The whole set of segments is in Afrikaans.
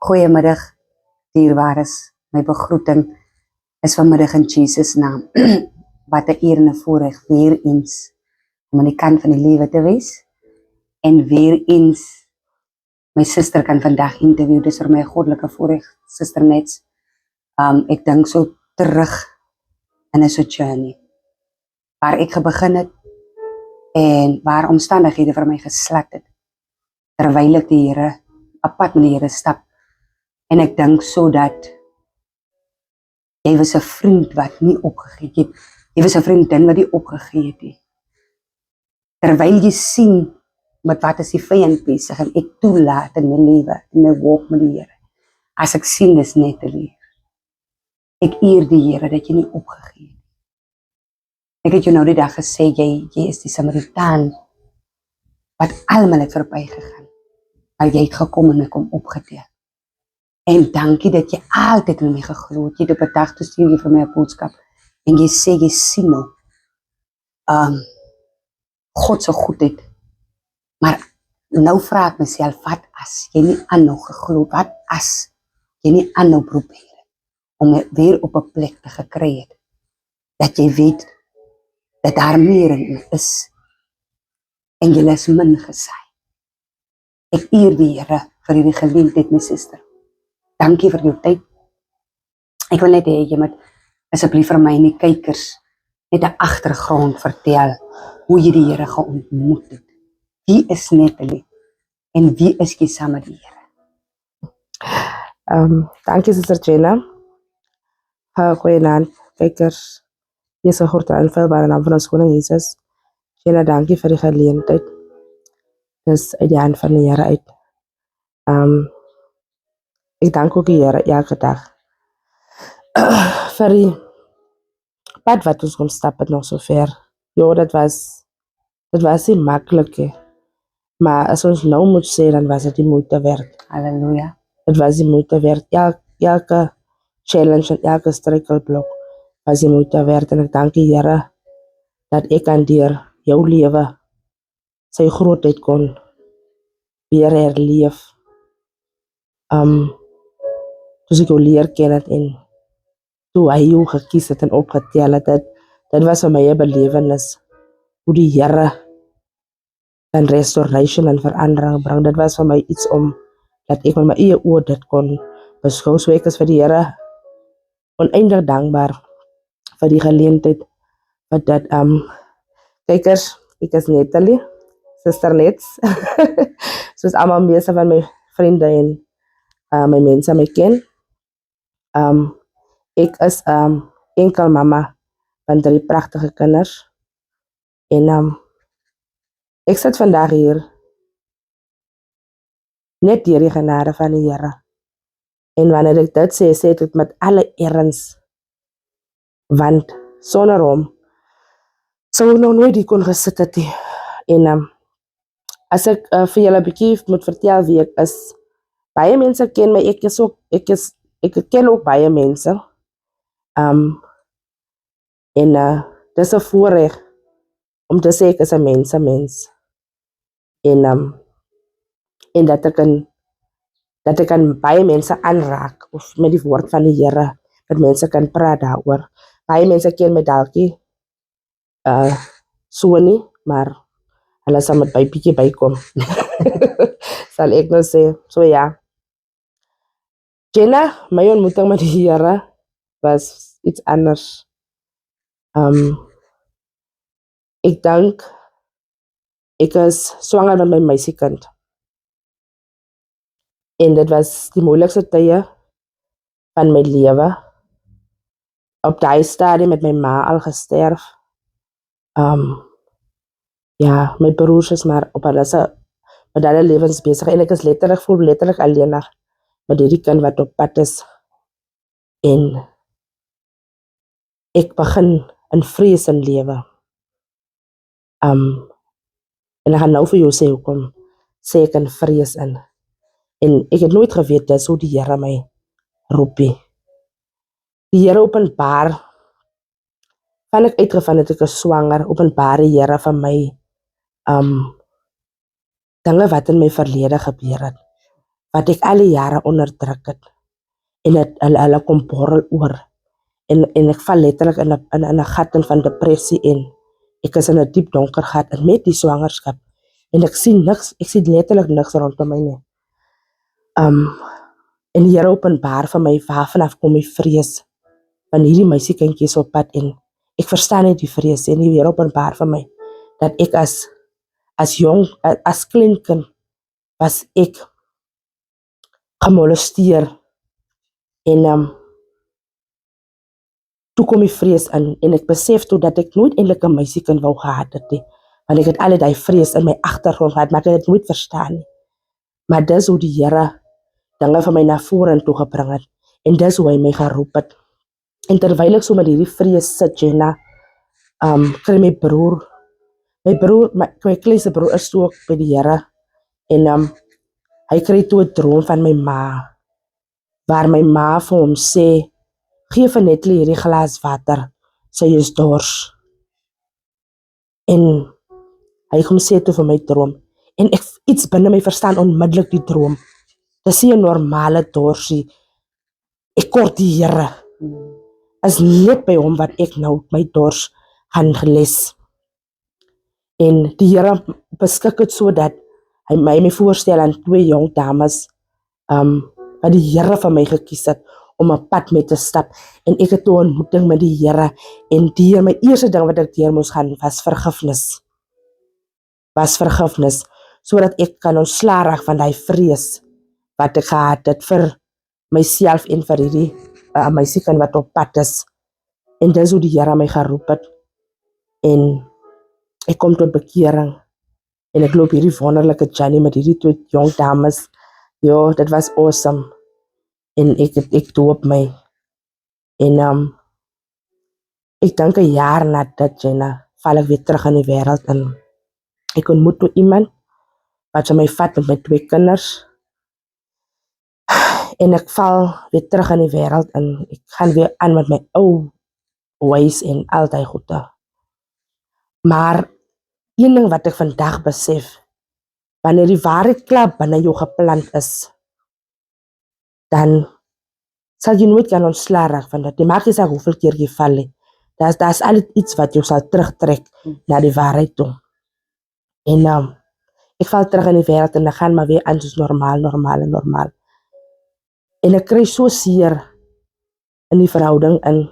Goeiemiddag, dierbares. My begroeting is vanmiddag in Jesus' naam. Wat 'n eer en 'n voorreg weer eens om aan die kant van die lewe te wees. En weer eens my suster kan vandag interview. Dis vir my 'n goddelike voorreg, Suster Nets. Ek dink so terug in 'n journey waar ek begin het en waar omstandighede vir my geslat het terwyl ek die Here apart met die Here stap. En ek dink so dat jy was 'n vriend wat nie opgegee het. Jy was 'n vriendin wat nie opgegee het nie. Terwyl jy sien met wat is die vyand besig en ek toelaat in my lewe, in my walk met die Here. As ek sien dis net 'n leer. Ek eer die Here dat jy nie opgegee het. Ek het jou nou die dag gesê jy is die Samaritaan wat almal het verbygegaan. Maar jy het gekom en ek kom opgetel. En dankie dat jy altyd in my geglo het. Jy het op 'n dag toe stuur jy vir my 'n boodskap en jy sê jy sien nou God se goedheid. Maar nou vra ek myself, wat as jy nie aanhou geglo, wat as jy nie aanhou probeer om weer op 'n plek te gekry het, dat jy weet dat daar meer in is en jy is min gesaai. Ek eer die Here vir hierdie geleentheid, my suster. Dankie vir jou tyd. Ek wil net hê jy moet asseblief vir my en die kykers net 'n agtergrond vertel hoe jy die Here geontmoet het. Wie is Natalie en wie is jy saam met die Here? Dankie Suster Jenna. Goeienaand kykers. Dis 'n groot aanvaarbare naam van ons koning Jesus. Jenna, dankie vir die geleentheid. Dis uit die hand van die Here uit. Ek dank ook die Here elke dag vir die pad wat ons kon stap het nog so ver. Ja, dit was nie maklik nie. Maar as ons nou moet sê, dan was dit die moeite werd. Halleluja. Dit was die moeite werd. Elke challenge en elke struikelblok was die moeite werd. En ek dank die Here dat ek aan deur jou lewe sy grootheid kon weer herleef. Dus ek jou leer ken het en toe hy jou gekies het en opgetel het, dit was vir my 'n belewenis hoe die Here dan restoration en verandering bring. Dit was vir my iets om dat ek met my eie oë dit kon beskou. So ek is vir die Here oneindig dankbaar vir die geleentheid wat dat kykers, ek is Natalie, Suster Nets. Soos almal meeste van my vriende en my mense my ken. Ek is enkel mama van 3 pragtige kinders. En ek sit vandag hier net deur die genade van die Here. En wanneer ek dit sê ek dit met alle erns. Want sonder hom sou ek nog nooit hier kon gesit het nie. En as ek vir julle 'n bietjie moet vertel wie ek is. Baie mense ken my, ek ken ook baie mense. Dis 'n voorreg om te sê ek is 'n mens. En dat ek kan baie mense aanraak of met die woord van die Here, dat mense kan praat daaroor. Baie mense ken my dalk nie so nie, maar hulle sal met baie bietjie bykom. Sal ek nou sê, so ja. Jenna, my ontmoeting met die Here was iets anders. Ek dink ek is swanger met my meisiekind. En dit was die moeilikste tye van my lewe. Op daai stadium met my ma al gesterf. Ja, my broers is maar op hulle lewens besig en ek is letterlik alleen met hierdie kind wat op pad is. En ek begin in vrees in lewe. En ek gaan nou vir jou sê hoekom sê ek in vrees in. En ek het nooit geweet dis hoe die Here my roepie. Die Here openbaar, van ek uitgevind het ek is swanger, openbaar die Here van my dinge wat in my verlede gebeur het. wat ek al die jare onderdruk het. En hulle kom borrel oor. En ek val letterlik in 'n gat in van depressie en ek is in 'n diep donker gat en met die swangerskap. En ek sien niks, ek sien letterlik niks rondom my nie. En die Here openbaar vir my waarvanaf kom die vrees van hierdie meisiekindjie is op pad en ek verstaan nie die vrees en die Here openbaar vir my dat ek as jong, as klein kind was ek gemolesteer en toe kom die vrees in en ek besef toe dat ek nooit eintlik 'n meisiekind wou gehad het nie, want ek het al die vrees in my agtergrond gehad, maar ek het dit nooit verstaan nie. Maar dis hoe die Here dinge van my na vorentoe toe gebring het en dis hoe hy my geroep het. En terwyl ek so met hierdie vrees sit, Jenna, kry my kleinste broer is toe ook by die Here en hy kry toe 'n droom van my ma, waar my ma vir hom sê, gee vir Netlie hierdie glas water, sy is dors. En hy kom sê toe vir my droom, en ek iets binne my verstaan onmiddellik die droom. Dis nie 'n normale dorsie. Ek kort die Here. Is net by hom wat ek nou my dors gaan les. En die Here beskik het sodat hy my voorstel aan 2 jong dames wat die Here vir my gekies het om 'n pad mee te stap. En ek het 'n ontmoeting met die Here en my eerste ding wat ek deur moes gaan was vergifnis. Sodat ek kan ontslaa raak van daai vrees wat ek gehad het vir myself en vir hierdie meisiekind wat op pad is. En dis hoe die Here my geroep het. En ek kom tot bekering. En ek loop hierdie wonderlike journey met hierdie 2 jong dames. Ja, dit was awesome. En ek doop my. En ek dink 'n jaar na dit, Jenna, val ek weer terug in die wêreld in. Ek ontmoet toe iemand wat my vat met my 2 kinders. En ek val weer terug in die wêreld in. Ek gaan weer aan met my ou ways en al die goede. Maar een ding wat ek vandag besef, wanneer die waarheid klaar binne jou geplant is, dan sal jy nooit kan ontslaa raak van dit. Die maak nie saak hoeveel keer jy val nie. Daar's altyd iets wat jou sal terugtrek na die waarheid toe. En ek val terug in die wêreld en ek gaan maar weer aan soos normaal. En ek kry so seer in die verhouding in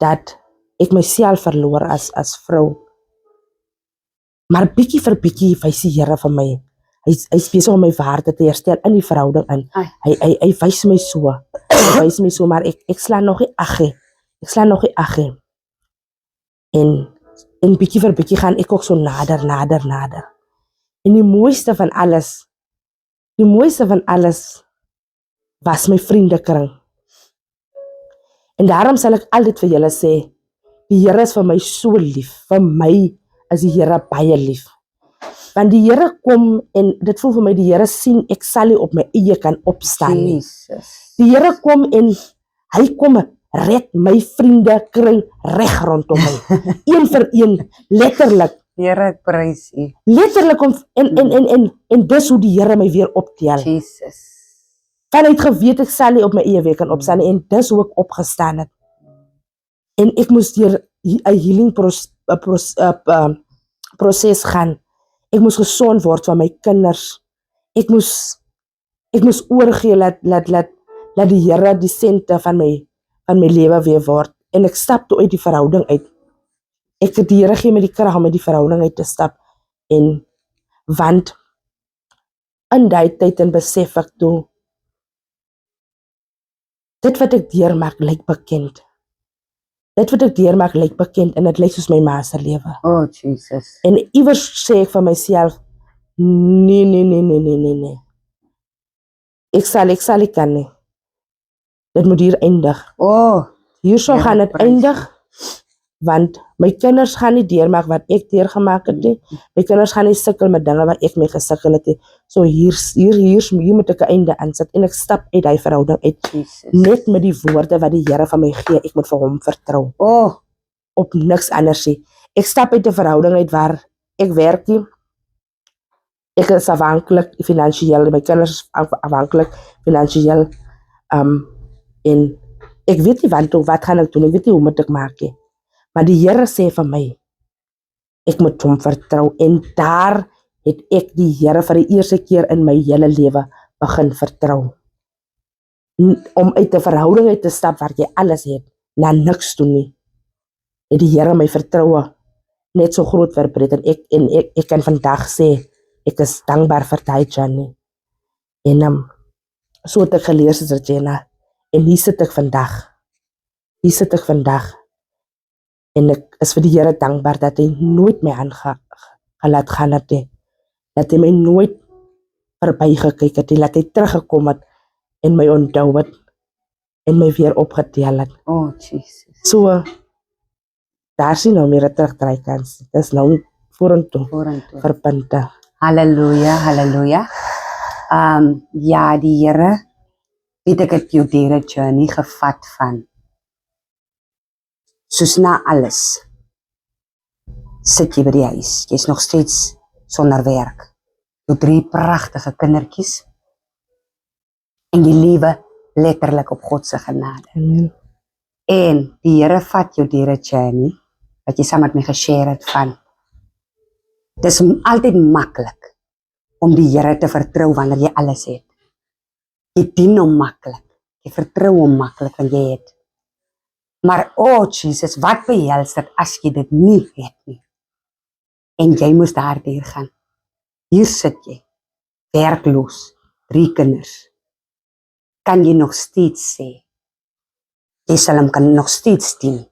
dat ek myself verloor as vrou. Maar bietjie vir bietjie wys die Here vir my. Hy's besig om my waarde te herstel in die verhouding in. Hy wys my so, maar ek slaan nog nie ag. En bietjie vir bietjie gaan ek ook so nader. En die mooiste van alles was my vriendekring. En daarom sal ek altyd vir julle sê, die Here is vir my so lief. Vir my is die Here baie lief. Want die Here kom en dit voel vir my die Here sien ek sal nie op my eie kan opstaan nie. Die Here kom en hy kom red my vriendekring reg rondom my. Een vir een, letterlik. Here, ek prys U. Letterlik en dis hoe die Here my weer optel. Jesus. Vanuit geweet ek sal nie op my eie weer kan opstaan nie, en dis hoe ek opgestaan het. En ek moes deur 'n healing proses gaan. Ek moes gesond word van my kinders. Ek moes oorgee laat die Here die sente van my lewe weer word. En ek stap toe uit die verhouding uit. Ek het die Here gee my die krag om uit die verhouding uit te stap. En want in daai tyd en besef ek toe, dit wat ek deurmaak lyk bekend. En dit lyk soos my ma se lewe. Oh, Jesus. En iewers sê ek vir myself, nee. Ek sal nie kan nie. Dit moet hier eindig. Oh, Hier sou gaan dit eindig, want my kinders gaan nie deurmaak wat ek deurgemaak het nie. My kinders gaan nie sukkel met dinge wat ek mee gesukkel het nie. So hier moet ek 'n einde aansit en ek stap uit die verhouding uit. Jesus. Net met die woorde wat die Here van my gee, ek moet vir hom vertrou. Oh, Op niks anders nie. Ek stap uit 'n verhouding uit waar ek werk nie. Ek is afhanklik finansiëel, my kinders is afhanklik finansiëel. En ek weet nie wat gaan ek doen, ek weet nie hoe moet ek maak nie. Maar die Here sê vir my, ek moet hom vertrou. En daar het ek die Here vir die eerste keer in my hele lewe begin vertrou. Om uit 'n verhouding uit te stap waar jy alles het, na niks toe nie. Het die Here my vertroue net so groot verbreed. En ek kan vandag sê, ek is dankbaar vir daai journey. En so het ek geleer, Suster Jenna. En hier sit ek vandag. En ek is vir die Here dankbaar dat hy nooit my aangelaat gaan het nie. Dat hy my nooit verbygekyk het nie. Dat hy teruggekom het en my onthou het en my weer opgetel het. Oh, Jesus. So, daar is nie nou meer 'n terugdraaikans. Dit is nou vorentoe vir punte. Halleluja, halleluja. Ja, die Here, weet ek het jou deur 'n journey gevat van, soos na alles, sit jy by die huis, jy's nog steeds sonder werk, jou 3 pragtige kindertjies, en jy lewe letterlik op God se genade. Amen. En die Here vat jou deur 'n journey, wat jy saam met my geshare het van, dis altyd maklik om die Here te vertrou wanneer jy alles het. Jy dien hom maklik, jy vertrou hom maklik wanneer jy het. Maar Jesus, wat behels dit as jy dit nie het nie? En jy moes daardeur gaan. Hier sit jy, werkloos, 3 kinders. Kan jy nog steeds sê, jy sal hom kan nog steeds dien,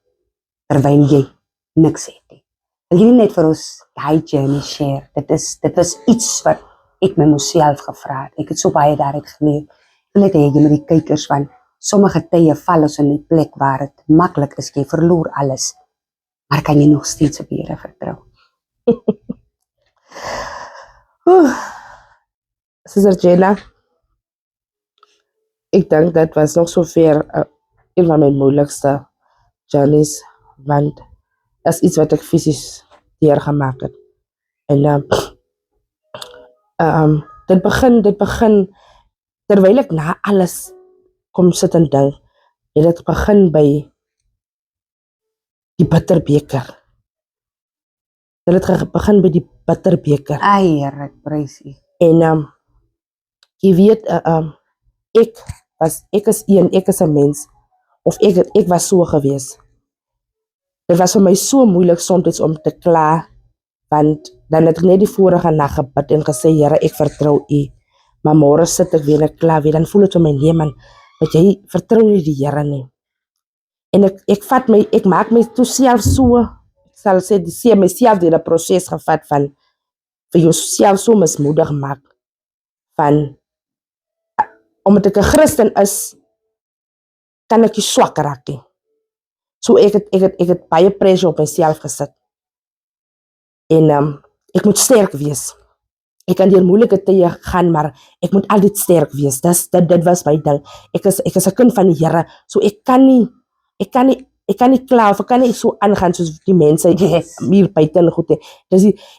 terwyl jy niks het nie. Wil jy net vir ons die journey share? Dit was iets wat ek my myself gevra het. Ek het so baie daaruit geleer. En net hê jy met die kykers van, sommige tye val ons in die plek waar het maklik is, jy verloor alles, maar kan jy nog steeds op die Here vertrou? Suster Jenna, ek dink dat was nog so ver een van my moeilikste journeys, want dat is iets wat ek fisies deurgemaak het. En dit begin, terwyl ek na alles kom sit en dink, het dit begin by die bitterbeker. Dit het begin by die bitterbeker. Ai, Here, ek prys U. En jy weet, ek is 'n mens, of ek was so gewees. Dit was vir my so moeilik soms om te kla, want dan het ek net die vorige nag gebid en gesê, Here, ek vertrou U. Maar môre sit ek weer en ek kla weer, dan voel dit vir my, nee man, dat jy vertrou nie die Here nie. En ek maak my toe self so, ek sal sê, die myself deur 'n proses gevat van, vir jouself so mismoedig maak, van, omdat ek 'n Christen is, kan ek nie swak raak nie. So ek het baie pressure op myself gesit. En ek moet sterk wees. Ek kan deur moeilike tye gaan, maar ek moet altyd sterk wees. Dit was my ding. Ek is 'n kind van die Here, so ek kan nie kla, of ek kan nie so aangaan soos die mense hier buite en goed.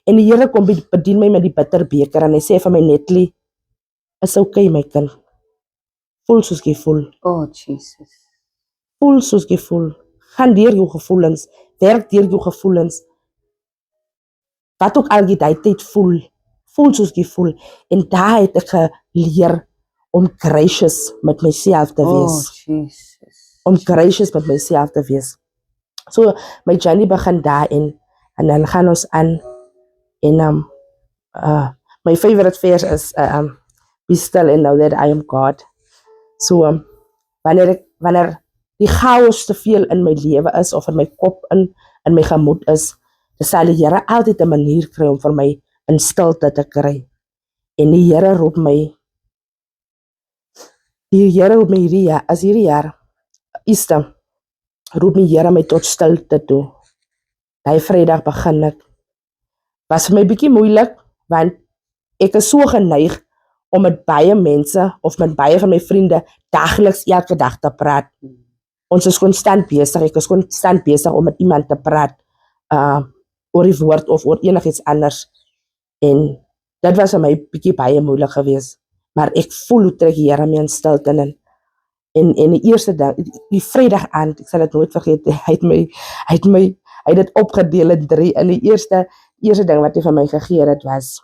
En die Here kom bedien my met die bitterbeker en hy sê vir my, Netly, is okay my kind. Voel soos jy voel. Oh, Jesus. Voel soos jy voel. Gaan deur jou gevoelens, werk deur jou gevoelens. Wat ook al jy die tyd voel soos jy voel. En daar het ek geleer om gracious met myself te wees. Oh, Jesus. Om gracious met myself te wees. So, my journey begin daarin, en dan gaan ons aan, en my favorite verse is, be still and know that I am God. So, wanneer die chaos te veel in my lewe is, of in my kop, in my gemoed is, dan sal die Here altyd 'n manier kry om vir my in stilte te kry. En die Here roep my hierdie jaar, Easter, roep die Here my tot stilte toe. Die Vrydag begin ek. Was vir my bietjie moeilik, want ek is so geneig om met baie mense, of met baie van my vriende, dagliks elke dag te praat. Ons is konstant besig, ek is konstant besig om met iemand te praat, oor die woord, of oor enigiets anders. En dit was vir my bietjie baie moeilik geweest. Maar ek voel hoe trek die Here my in stilte in. En die eerste dag, die Vrydag aand, ek sal dit nooit vergeet, hy het dit opgedeel in 3. En die eerste ding wat hy vir my gegee het was,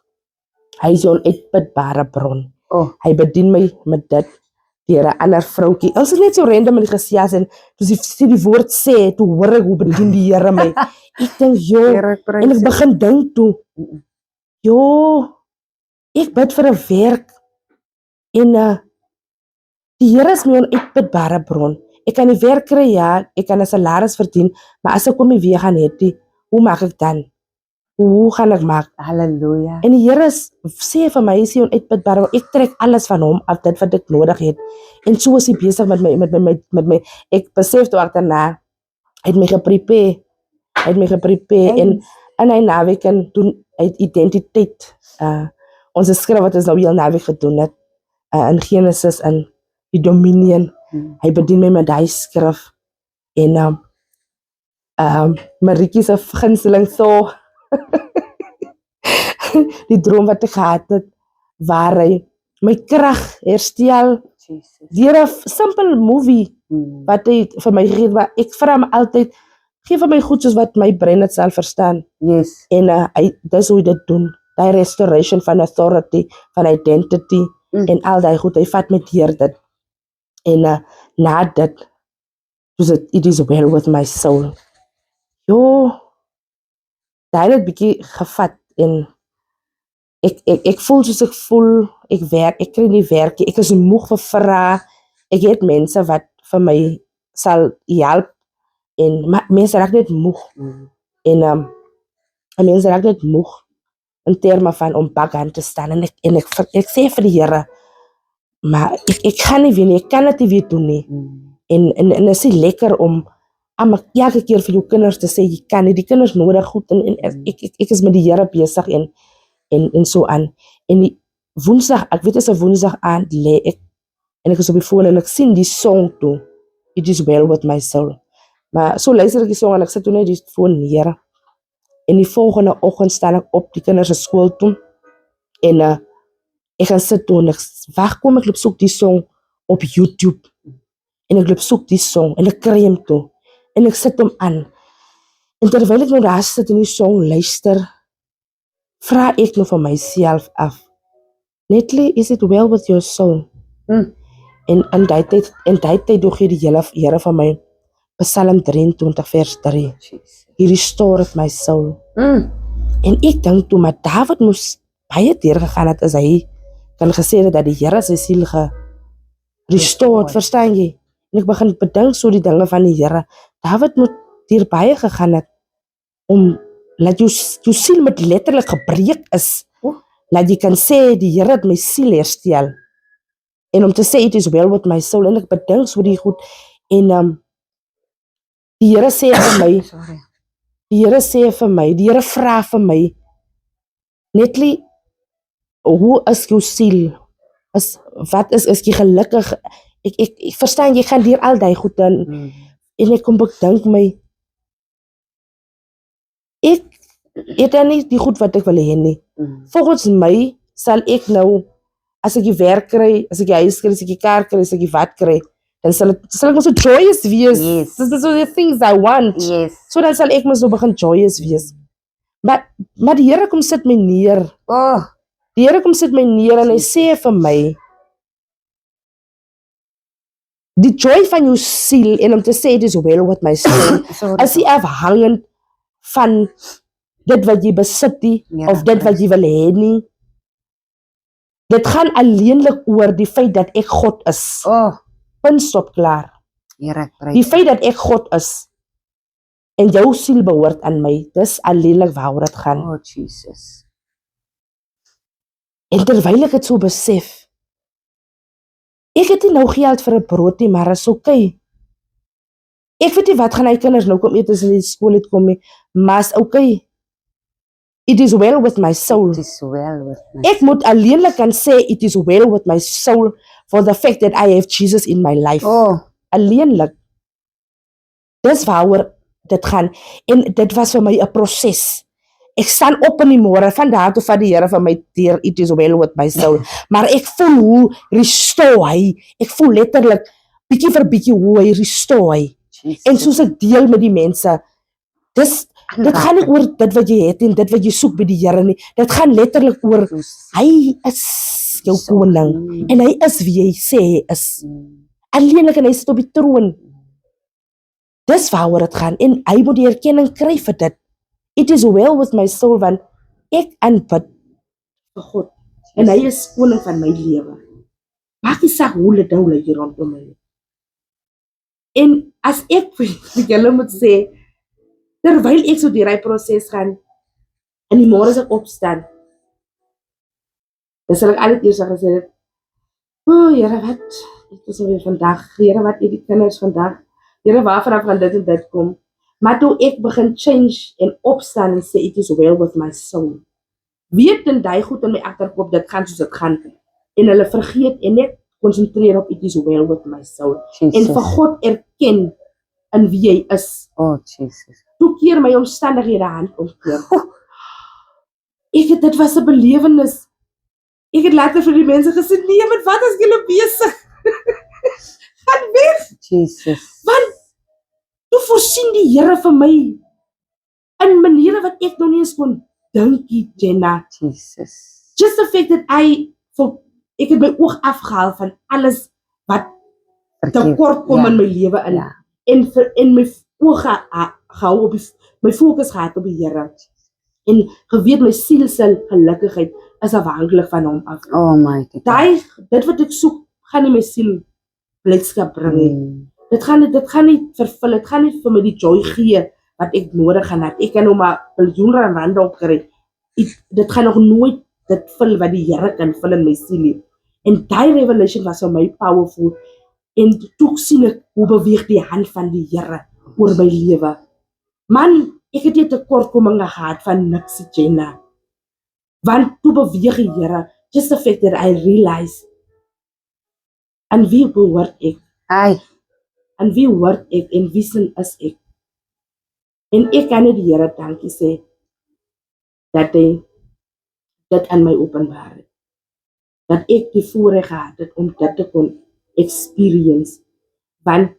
hy is 'n onuitputbare bron. Hy bedien my met dit deur 'n ander vroutjie. Ons is net so random in die gesels en toe sy die woord sê, toe hoor ek hoe bedien die Here my. Ek dink, en ek begin dink toe, ek bid vir 'n werk en die Here is my onuitputbare bron. Ek kan die werk kry, ja, ek kan 'n salaris verdien, maar as ek kom nie weer gaan hê, hoe maak ek dan? Hoe gaan ek maak? Halleluja. En die Here sê vir my, is hy onuitputbare, ek trek alles van hom af, dit wat ek nodig het. En so is hy besig met my. Ek besef toe agterna, hy het my geprepare, en hy naweek en doen uit identiteit. Ons skrif wat ons nou heel naweek gedoen het, in Genesis, in die Dominion. Hy bedien my met die skrif. En Marietjie se gunsteling so die droom wat ek gehad het, waar hy my krag herstel deur 'n simpel movie wat hy vir my gegee het, maar ek vra hom altyd, gee vir my goed soos wat my brein het sal verstaan. En dis hoe hy dit doen, die restoration van authority, van identity, en al die goed, hy vat met deur dit. En na dit, it is well with my soul. Daai het bietjie gevat, en ek voel soos ek voel, ek werk, ek kry nie werk, ek is moeg vir vrae, ek het mense wat vir my sal help, en mense raak net moeg, en mense raak net moeg, in terme van om bakhand te staan, en ek sê vir die Here, maar ek kan nie weer nie, ek kan dit nie weer doen nie, en is nie lekker om elke keer vir jou kinders te sê, jy kan nie, die kinders nodig goed, en ek is met die Here besig, en so aan, en die woensdag, ek weet as 'n woensdag aand lê ek, en ek is op die foon, en ek sien die song toe, it is well with my soul, maar so luister ek die song, en ek sit toe net die foon neer, en die volgende oggend staan ek op, die kinders is skool toe, en ek gaan sit toe, en ek kom ek loop soek die song op YouTube, en ek loop soek die song, en ek kry hom toe, en ek sit hom aan, en terwyl ek nou daar sit en die song luister, vra ek nou van myself af, Natalie, is it well with your soul? En die tyd doe gee die Here van my, Psalm 23 vers 3, He restored my soul. En ek dink toe, maar David moes baie deurgegaan het, as hy kan gesê het, dat die Here sy siel restored, verstaan jy? En ek begin bedink so die dinge van die Here, David moet deur baie gegaan het, om, laat jou siel met letterlik gebreek is, laat jy kan sê, die Here het my siel herstel, en om te sê, it is well with my soul, en ek bedink so die goed, en die Here sê vir my, die Here vra vir my, Natalie, hoe is jou siel? Wat is jy gelukkig? Ek verstaan, jy gaan deur al die goed, en ek kom bedink my, ek het dan nie die goed wat ek wil hê nie. Volgens my sal ek nou, as ek die werk kry, as ek die huis kry, as ek die kar kry, as ek die wat kry, dan sal ek maar so joyous wees. This is the things I want. So dan sal ek maar so begin joyous wees. Maar die Here kom sit my neer. Die Here kom sit my neer, en hy sê vir my, die joy van jou siel, en om te sê, it is well with my soul, is nie afhangend van dit wat jy besit nie, of dit wat jy wil hê nie. Dit gaan alleenlik oor die feit dat ek God is. Punt, stop, klaar. Die feit dat ek God is, en jou siel behoort aan my, dis alleenlik waaroor dit gaan. Jesus. En terwyl ek het so besef, ek het nie nou geld vir 'n brood nie, maar is okay. Ek weet nie wat gaan hy kinders nou kom eet as hulle in die skool het kom nie, maar is okay. It is well with my soul. Ek moet alleenlik kan sê, it is well with my soul, for the fact that I have Jesus in my life. Alleenlik. Dis waaroor dit gaan. En dit was vir my 'n proses. Ek staan op in die môre, vandaar toe vat die Here van my deur, it is well with my soul. Maar ek voel hoe restore hy, ek voel letterlik, bietjie vir bietjie hoe hy restore hy. En soos ek deel met die mense, dit gaan nie oor dit wat jy het en dit wat jy soek by die Here nie. Dit gaan letterlik oor, hy is jou koning, en hy is wie hy sê hy is. Alleenlik en hy sit op die troon. Dis waaroor dit gaan, en hy moet die erkenning kry vir dit. It is well with my soul, want ek aanbid vir God, en hy is koning van my lewe. Maak nie saak hoe dit nou lyk hier rondom my. En as ek vir julle moet sê, terwyl ek so deur hy proses gaan, in die môre as ek opstaan, dan sal ek altyd eers gesê, Here wat, ek is alweer vandag, Here wat het die kinders vandag, Here waarvan gaan dit en dit kom, maar toe ek begin change en opstaan en sê, it is well with my soul, weet en die goed in my agterkop, dit gaan soos dit gaan, en hulle vergeet en net konsentreer op it is well with my soul, en vir God erken in wie hy is. Jesus. Toe keer my omstandighede hand omkeer. Dit was 'n belewenis. Ek het later vir die mense gesê, nee, met wat is julle besig? Gaan weg. Jesus. Want toe voorsien die Here vir my in maniere wat ek nog nie eens kon dink, Jenna. Jesus. Just the fact that ek het my oog afgehaal van alles wat tekort kom in my lewe in. En my oog gehou op my fokus gehad op die Here. En geweet my siel se gelukkigheid is afhanklik van hom af. Oh my God. Dit wat ek soek, gaan nie my siel blydskap bring nie. Dit gaan nie vervul, dit gaan nie vir my die joy gee wat ek nodig gaan het. Ek kan nog maar biljoene rande opkry. Dit gaan nog nooit dit vul wat die Here kan vul in my siel nie. En die revelation was vir my powerful. En toe sien ek hoe beweeg die hand van die Here oor my lewe. Man, ek het nie tekortkominge gehad van niks, Jenna. Want toe beweeg die Here, just the fact that I realize, aan wie behoort ek? Aan wie hoort ek en wie sin is ek? En ek kan net die Here dankie sê, dat hy dit aan my openbaar het. Dat ek die voorreg gehad het om dit te kon experience. Want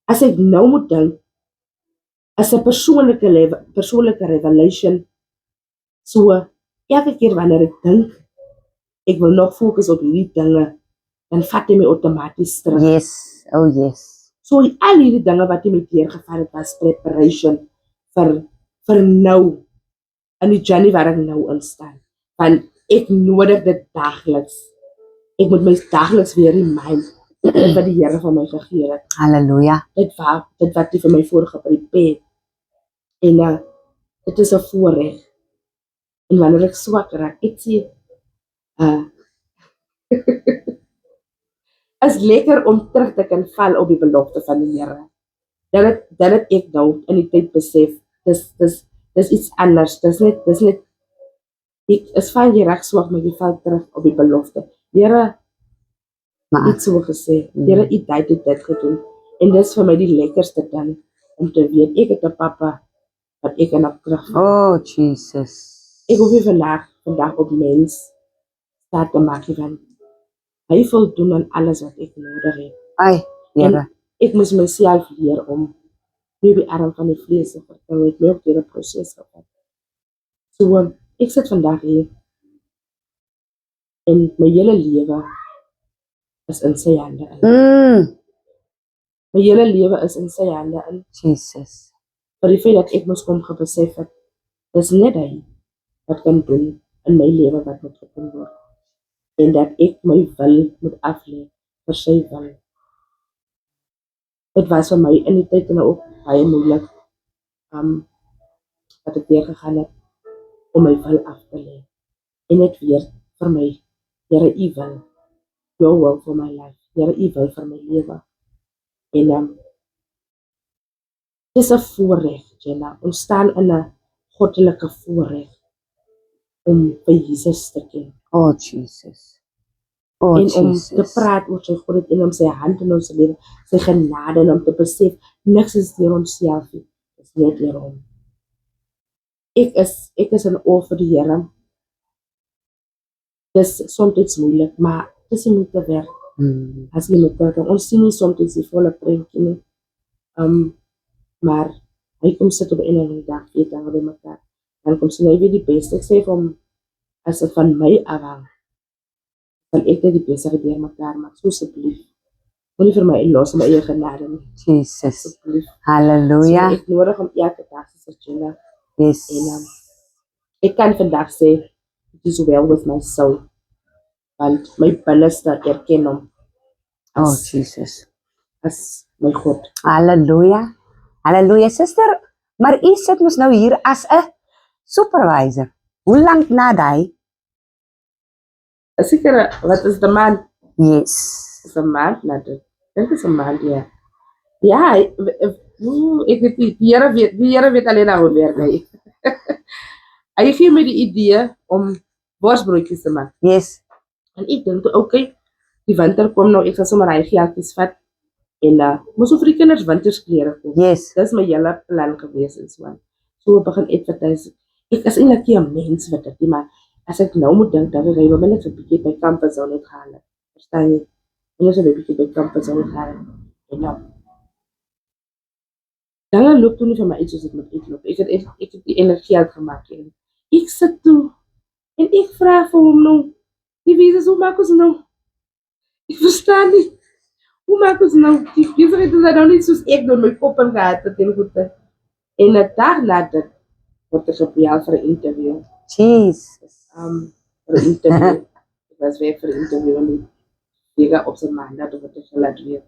as ek nou moet dink, as 'n persoonlike revelation, so elke keer wanneer ek dink, ek wil nog fokus op hierdie dinge, dan vat hy my outomaties terug. Yes, oh yes. So al hierdie dinge wat hy my deurgevat het, was preparation vir nou, in die journey waar ek nou in staan. Want ek nodig dit dagliks. Ek moet my dagliks weer remind dit wat die Here van my gegee het. Halleluja. Dit wat hy vir my voorgeprepare. En dit is 'n voorreg. En wanneer ek swak raak, ek sê, is lekker om terug te kan val op die belofte van die Here. Dat het ek nou in die tyd besef, dis iets anders, dis net, ek is fyn jy reg swak, maar jy val terug op die belofte. Here, iets so gesê, Here, het dit gedoen, en dis vir my die lekkerste ding, om te weet, ek het 'n papa, wat ek kan op terug. Oh, Jesus. Ek hoef nie vandag op mens staat te maak, want hy voldoen aan alles wat ek nodig het. Here. Ek moes myself leer om nie op die arm van die vlees te vertrou, het my ook deur 'n proses gevat. So, ek sit vandag hier, en my hele lewe is in sy hande in. My hele lewe is in sy hande in. Jesus. Vir die feit dat ek moes kom gebesef het, dis net hy wat kan doen in my lewe wat moet gedoen word. En dat ek my wil moet aflê vir sy wil. Dit was vir my in die tyd en ook baie moeilik, wat ek deurgegaan het, om my wil af te lê. En net weer vir my, Here, u wil, your will for my life, Here, u wil vir my lewe. En dis 'n voorreg, Jenna, ons staan in 'n goddelike voorreg om by Jesus te ken. Oh, Jesus. Oh, En Jesus. om te praat oor sy godheid en om sy hand in ons lewe, sy genade, en om te besef, niks is deur onsself nie, dis net deur hom. ek is in oor vir die Here. Dis soms moeilik, maar dis nie moeite werd. As jy met dit, ons sien nie soms die volle prentjie nie. Maar hy kom sit op 'n dag, 4 dae by mekaar. Dan kom sy weer die beste. Ek sê vir hom, as dit van my afhang, dan ek net die beste deur mekaar maak, so asseblief. Moenie vir my los in my eie genade nie. Jesus. Asseblief. Halleluja. So, ek nodig om elke dag te sê, Yes. en ek kan vandag sê, it is well with my soul. Want my binneste erken hom Oh, as, Jesus. as my God. Halleluja. Halleluja, suster. Maar u sit mos nou hier as 'n supervisor. Hoe lank na daai? Seker, wat is die maand? Yes. Is 'n maand na dit. Dink is 'n maand, ja. Ja, ek weet nie, die Here weet alleen hoe werk hy. Hy gee my die idee om borsbroodjies te maak. Yes. En ek dink, okay, die winter kom nou, ek gaan sommer hy geldjies vat en moes vir die kinders wintersklere koop. Yes. Dis my hele plan gewees en so. So begin advertise. Ek is eintlik nie 'n mens wat dit nie, maar as ek nou moet dink, dan hy wil my net 'n bietjie by kampus sou net gaan. Verstaan jy? Hulle sou 'n bietjie by kampus sou net gaan. En dan loop toe nie vir my iets soos dit moet uitloop. Ek het die energie uitgemaak en ek sit toe en ek vra vir hom nou, die wese hoe maak ons nou? Ek verstaan nie. Hoe maak ons nou? Die besigheid is nou nie soos ek door my kop en gehad het en goede. En 'n dag later word ek gebel vir 'n interview. Jesus. Vir 'n interview. Ek was weer vir 'n interview en ek ga op sy maandag word ek gelaat weer.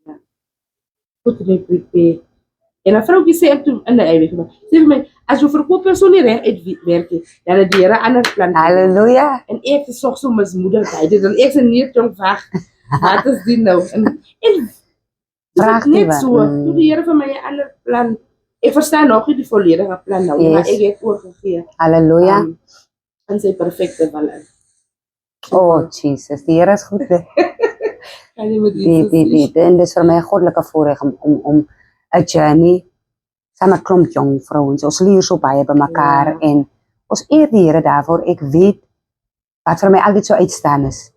Ja. Goed ek prepare. En 'n vroukie sê ek toe in die eiweg, sê vir my, as jy verkoop so nie reg uitwerk nie, dan het die Here ander plan. Halleluja. En ek is so mismoedig by dit, en ek se neerjong weg. Wat is dit nou? En Vraag net nie so, wat. toe die Here vir my 'n ander plan. Ek verstaan nog nie die volledige plan nou, maar ek het oorgegee. Halleluja. En sy perfekte wil in. Oh, Jesus. Die Here is goed. Kan jy met iets En dis vir my 'n goddelike voorreg om 'n journey saam met 'n klomp jong vrouens. Ons leer so baie by mekaar Ja. en ons eer die Here daarvoor. Ek weet wat vir my altyd so uitstaan is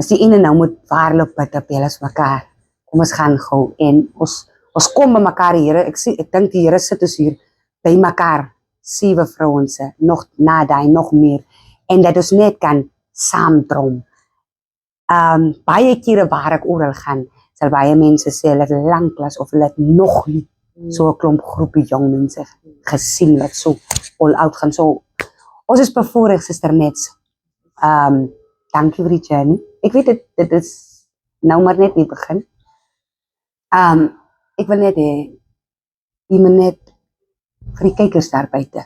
die ene nou moet waarlik bid op julle mekaar. Kom ons gaan gou en ons kom by mekaar, Here. Ek dink die Here sit ons hier by mekaar. 7 vrouens, nog na daai nog meer en dat ons net kan saamdrom. Baie kere waar ek oral gaan, sal baie mense sê hulle het lanklaas of hulle het nog nie so 'n klomp groepie jong mense gesien wat so all out gaan. So ons is bevoorreg, Suster Nets. Dankie vir die journey. Ek weet dit is nou maar net die begin. Ek wil net hê jy moet net vir die kykers daar buite,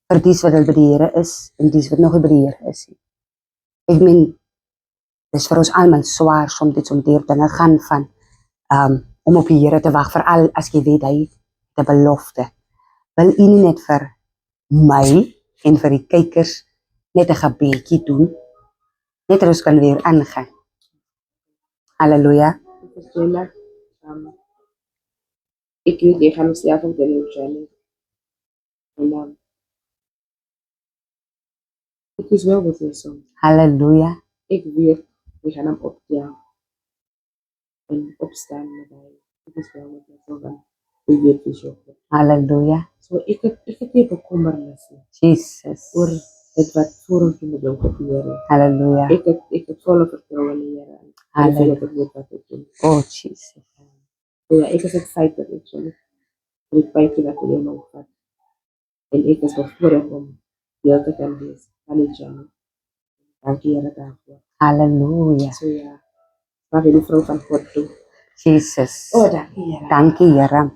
vir dies wat by die Here is en dies wat nog nie by die Here is. Ek meen, dis vir ons almal swaar soms om deur dinge gaan van om op die Here te wag, veral as jy weet hy het 'n belofte. Wil u nie net vir my en vir die kykers net 'n gebedjie doen, net dat ons kan weer aangaan. Halleluja. Ik weet, ik ga mezelf op de nieuwe journey. En het is wel wat we zo. Halleluja. Ik weet, we gaan hem optellen. En opstaan met hij. Het is wel wat we zo gaan. We weten zo. Halleluja. So, ik heb hier bekommernis. Jesus. Voor het wat voor ons moet doen gebeuren. Halleluja. Ik heb volle vertrouwen in je. Halleluja. Ik weet wat ik doe. Oh, Jesus. Ja, ik is excited. Ik weet dat je nog gaat. En ik is bevoorrecht om deel te kunnen wees van die journey. Dank je Here daarvoor. Halleluja. So ja, mag je die vrouw van God doen. Jesus. Oh, dank je Here. Dankie, Here.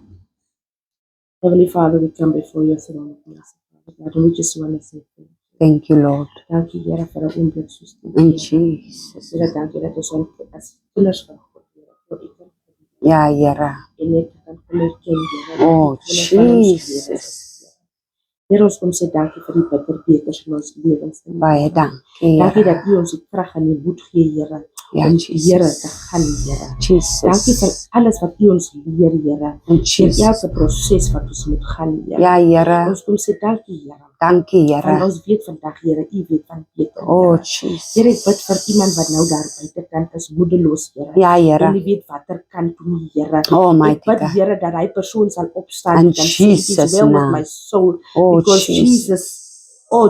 Heavenly Father, we come before your throne of mercy. God, we just want to say thank you. Thank you, Lord. Dank je Here voor een oomblik soos dit. In Jesus. Here, dank je dat ons as kinders van God, Here, voor u kan. Ja, Here. En net kan kom erken, Here. Oh, Jesus. Here, ons kom sê dankie vir die bitterbekers in ons lewens. Baie dankie, Dankie Here. dat u ons die krag en die moed gee, Here, Ja, om Jesus. Here te gaan, Here. Jesus. Dankie vir alles wat U ons leer, Here. En Vir Jesus. elke proses wat ons moet gaan, Here. Ja, Here. Ons kom sê dankie, Here. Dankie, Want Here. ons weet vandag, Here, U weet van beter, Oh, Here. Jesus. Here, ek bid vir iemand wat nou daar buitekant is, moedeloos, Here. Ja, En Here. nie weet watter kant toe nie, Here. Oh, Ek mighty bid, God. Here, dat hy persoon sal opstaan In en kan sê, it is Jesus' well with name. my soul, Oh, because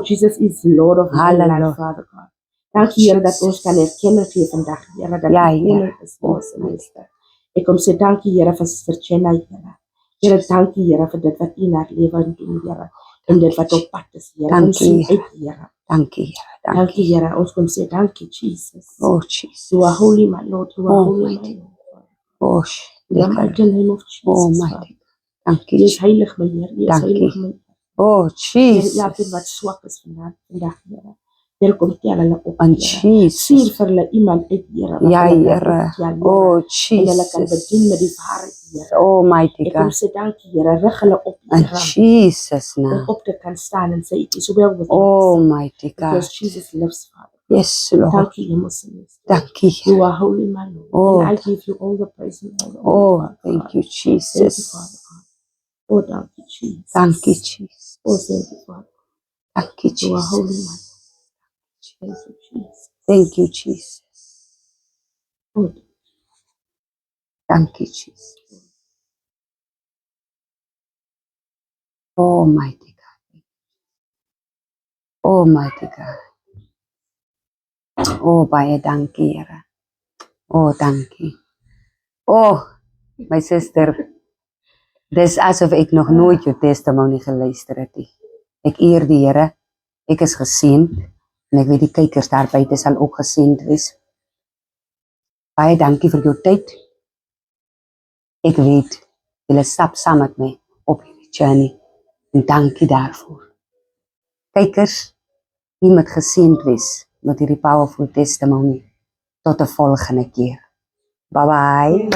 Jesus is Lord of my Hallelujah. life, Father God. Dankie, Here, dat ons kan erkenning gee vandag, Here, dat Ja, U Here. koning is, Oh, ons meester. Ek kom sê dankie, Here, vir Sister Jenna, Here. Here, dankie, Here, vir dit wat U in haar lewe doen, Here. En dit wat op pad is, Here. Ons Dankie. sien uit, Here. Dankie, Here. Dankie, Dankie. Here. Ons kom sê dankie, Jesus. Oh, Jesus. You are holy, my Lord. You are Oh, holy, mighty. my Lord. Oh, In the lekker. mighty name of Jesus. Oh, Father. mighty. Dankie. U is heilig, my Heer. U is Dankie. heilig, my Heer. Oh, Here, elkeen wat Jesus. swak is vandag, Here. Here, kom tel hulle op, En Here. Stuur Jesus. vir hulle iemand uit, Here. wat Ja, hulle kan Here. optel, Here. Oh, En hulle kan Jesus. bedien met die waarheid, Here. Oh, mighty Ek kom God. sê dankie, Here. Rig hulle op, In Here. Jesus' Om name. op te kan staan en sê, it is well with Oh, us. mighty God. Because Jesus lives, Father. Yes, Lord. Dankie, Hemelse Meester. Dankie. You are holy, my Lord. Oh. And I give you all the praise and all the honor, Oh, Father thank God. you, Thank you, Father Jesus. God. Oh, thank you, Jesus. Dankie, Jesus. Oh, thank you, Father. Dankie, You are holy, my Jesus. Lord. Thank you, Jesus. Thank you, Jesus. Oh, Dankie, Jesus. Oh, mighty God. Oh, mighty God. Oh, baie dankie, Here. Oh, dankie. Oh, my sister. Dis asof ek nog nooit jou testimony geluister het nie. Ek eer die Here. Ek is geseënd en ek weet die kykers daar buite sal ook geseënd wees. Baie dankie vir jou tyd. Ek weet julle stap saam met my op hierdie journey en dankie daarvoor. Kykers, u moet geseënd wees met hierdie powerful testimony. Tot 'n volgende keer. Bye bye.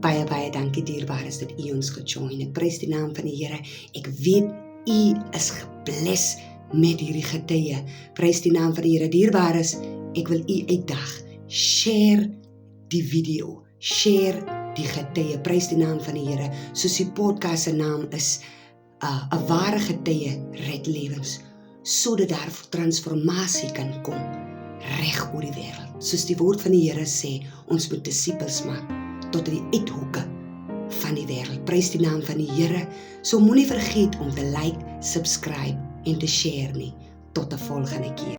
Baie dankie dierbares dat u ons gejoin. Ek prys die naam van die Here. Ek weet u is gebless met hierdie getuie. Prys die naam van die Here. Dierbares, ek wil u uitdag. Share die video. Share die getuie. Prys die naam van die Here. Soos die podcast se naam is, 'n ware getuie red lewens, sodat daar transformasie kan kom reg oor die wêreld. Soos die woord van die Here sê, ons moet disippels maak tot in die uithoeke van die wêreld. Prys die naam van die Here. So moenie vergeet om te like, subscribe en te share nie. Tot 'n volgende keer.